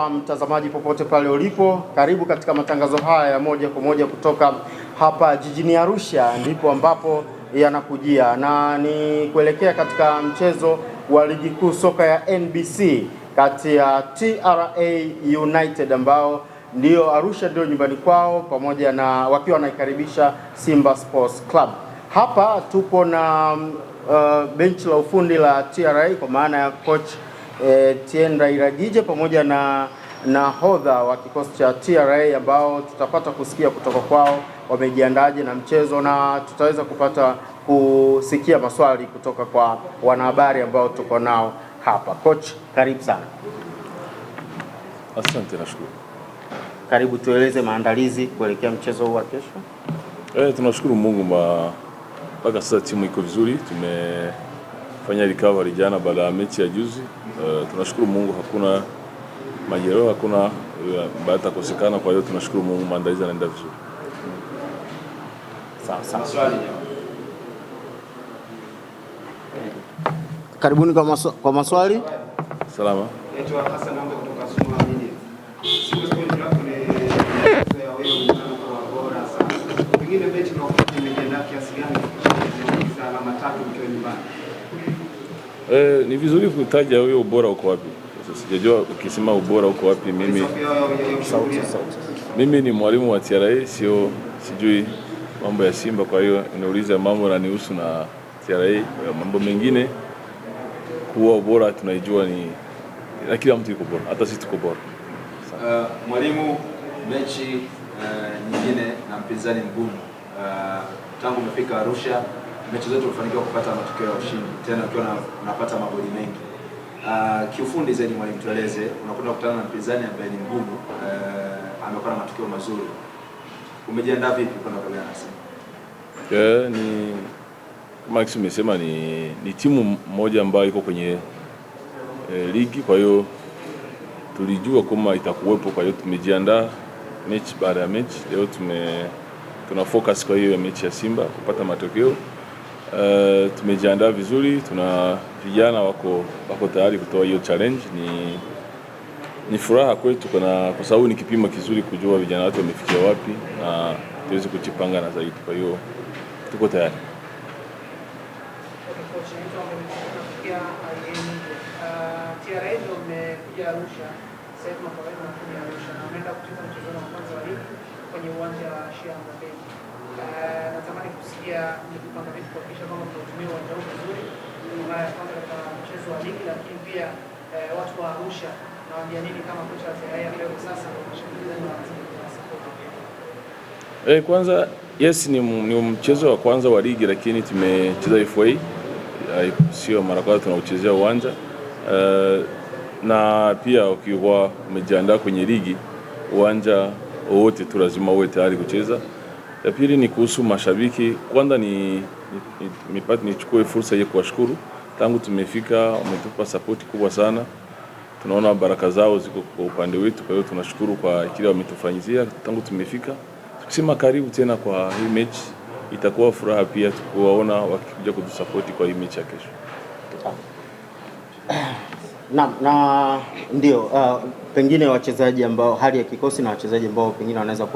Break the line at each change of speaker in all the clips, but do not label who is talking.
mtazamaji popote pale ulipo, karibu katika matangazo haya ya moja kwa moja kutoka hapa jijini Arusha, ndipo ambapo yanakujia na ni kuelekea katika mchezo wa ligi kuu soka ya NBC kati ya TRA United ambao ndio Arusha ndio nyumbani kwao, pamoja na wakiwa wanaikaribisha Simba Sports Club. Hapa tupo na benchi la ufundi la TRA kwa maana ya coach Tienda Iragije pamoja na nahodha wa kikosi cha TRA ambao tutapata kusikia kutoka kwao wamejiandaje na mchezo, na tutaweza kupata kusikia maswali kutoka kwa wanahabari ambao tuko nao hapa. Coach, karibu sana.
Asante, nashukuru.
Karibu, tueleze maandalizi kuelekea mchezo huu wa kesho.
Tunashukuru Mungu mpaka sasa timu iko vizuri. Tumefanya recovery jana baada ya mechi ya juzi. Tunashukuru Mungu, hakuna majeruhi, hakuna baada kukosekana. Kwa hiyo tunashukuru Mungu, maandalizi yanaenda vizuri.
Sawa. Karibuni kwa maswali.
Salama. Ni vizuri kutaja huyo ubora uko wapi. Sijajua ukisema ubora uko wapi. Mimi ni mwalimu wa TRA, sijui mambo ya Simba, kwa hiyo inauliza mambo yananihusu na TRA. Mambo mengine kuwa ubora tunaijua ni na kila mtu yuko bora, hata sisi tuko bora.
Mwalimu, mechi nyingine na mpinzani mgumu. Tangu umefika Arusha, mechi zote umefanikiwa kupata matokeo ya ushindi, tena ukiwa unapata magoli mengi. Kiufundi zaidi mwalimu, tueleze, unakwenda kukutana na mpinzani ambaye ni mgumu, amekuwa na matokeo mazuri. Umejiandaa vipi kwenda kukabiliana na Simba?
Ni kama nimesema, ni timu moja ambayo iko kwenye ligi, kwa hiyo tulijua kama itakuwepo, kwa hiyo tumejiandaa mechi baada ya mechi. Leo tuna focus kwa hiyo mechi ya Simba kupata matokeo. Tumejiandaa vizuri, tuna vijana wako tayari kutoa hiyo challenge. Ni furaha kwetu kwa sababu ni kipimo kizuri kujua vijana wetu wamefikia wapi na tuweze kujipanga na zaidi. Kwa hiyo tuko tayari.
TRA ndio mmekuja Arusha, sasa mnapoenda kuja Arusha na mnaenda kucheza mchezo wa kwanza wa ligi kwenye uwanja wa Sheikh Mbeki. Natamani kusikia ni kupanga vipi kuhakikisha kwamba mnatumia uwanja huu vizuri mara ya kwanza katika mchezo wa ligi, lakini pia watu wa Arusha na waambia nini kama kocha wa TRA leo sasa mnashirikiana na wachezaji.
Kwanza yes, ni mchezo wa kwanza wa ligi, lakini tumecheza FA, sio mara kwanza tunauchezea uwanja. Na pia ukiwa umejiandaa kwenye ligi, uwanja wote tu lazima uwe tayari kucheza. Ya pili ni kuhusu mashabiki. Kwanza nichukue fursa hii kuwashukuru. Tangu tumefika wametupa support kubwa sana. Tunaona baraka zao ziko kwa upande wetu, kwa hiyo tunashukuru kwa kile wametufanyizia tangu tumefika. Tukisema karibu tena kwa hii mechi, itakuwa furaha pia tukuwaona wakikuja kutusupport kwa hii mechi ya kesho.
Na ndio pengine wachezaji ambao hali ya kikosi na wachezaji ambao pengine wanaweza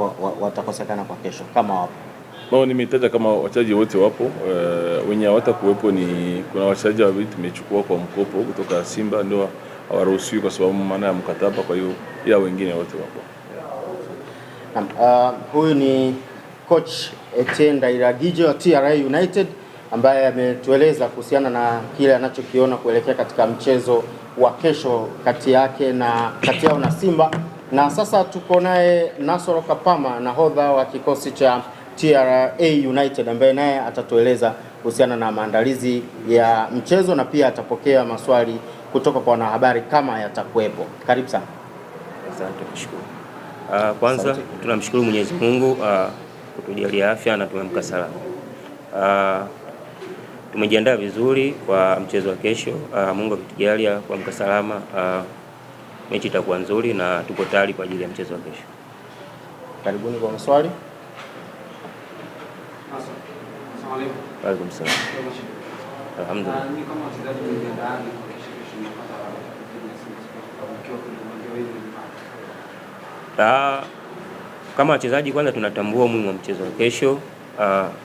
watakosekana kwa kesho kama wapo.
Nimetaja kama wachezaji wote wapo. Wenye hawatakuwepo kuna wachezaji wawili tumechukua kwa mkopo kutoka Simba, ndio hawaruhusiwi kwa sababu maana ya mkataba, kwa hiyo ila wengine wote wapo.
Huyu ni coach Tienda Iragije wa TRA United ambaye ametueleza kuhusiana na kile anachokiona kuelekea katika mchezo wa kesho kati yao na Simba. Na sasa tuko naye Nasoro Kapama, nahodha wa kikosi cha TRA United, ambaye naye atatueleza kuhusiana na maandalizi ya mchezo na pia atapokea maswali kutoka kwa wanahabari kama yatakuwepo. Karibu sana.
Asante, nashukuru. Kwanza tunamshukuru Mwenyezi Mungu kutujalia afya na tumemka salama. Tumejiandaa vizuri kwa mchezo wa kesho. Mungu akitujalia kuamka salama, mechi itakuwa nzuri na tuko tayari kwa ajili ya mchezo wa kesho.
Karibuni kwa maswali.
Asalamu alaykum.
Wa alaykum salaam. Alhamdulillah.
Ni kama wachezaji mmejiandaa kwa kesho,
Kama wachezaji kwanza tunatambua umuhimu wa mchezo wa kesho.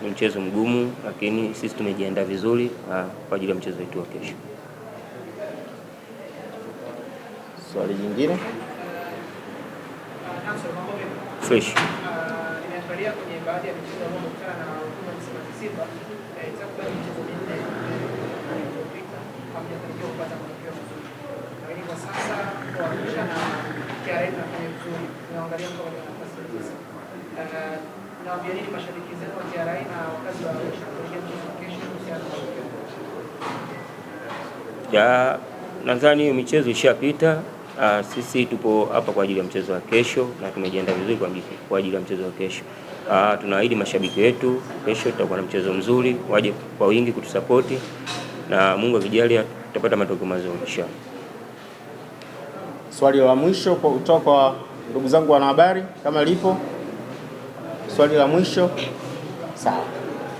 Ni mchezo mgumu, lakini sisi tumejiandaa vizuri kwa ajili ya mchezo wetu wa kesho.
Swali jingine?
Fresh.
Nimeangalia kwenye baadhi ya michezo ambayo wamekutana na Wekundu wa Msimbazi Simba, takriban michezo minne iliyopita hamjafanikiwa kupata matokeo mazuri. Lakini kwa sasa kwa Arusha na TRA tunafanya vizuri. Tunaangalia kwa nafasi ya 9. Naambia nini mashabiki zenu wa TRA na wakazi wa Arusha kuelekea mchezo wa kesho kuhusiana na matokeo?
Nadhani hiyo michezo ishapita. Sisi tupo hapa kwa ajili ya mchezo wa kesho na tumejiandaa vizuri kwa ajili ya mchezo wa kesho. Tunaahidi mashabiki wetu kesho tutakuwa na mchezo mzuri, waje kwa wingi kutusapoti na Mungu akijalia tutapata matokeo mazuri inshallah.
Swali la mwisho kutoka kwa ndugu zangu wanahabari kama lipo. Swali la mwisho. Sawa.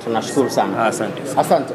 Tunashukuru sana.
Asante.
Asante.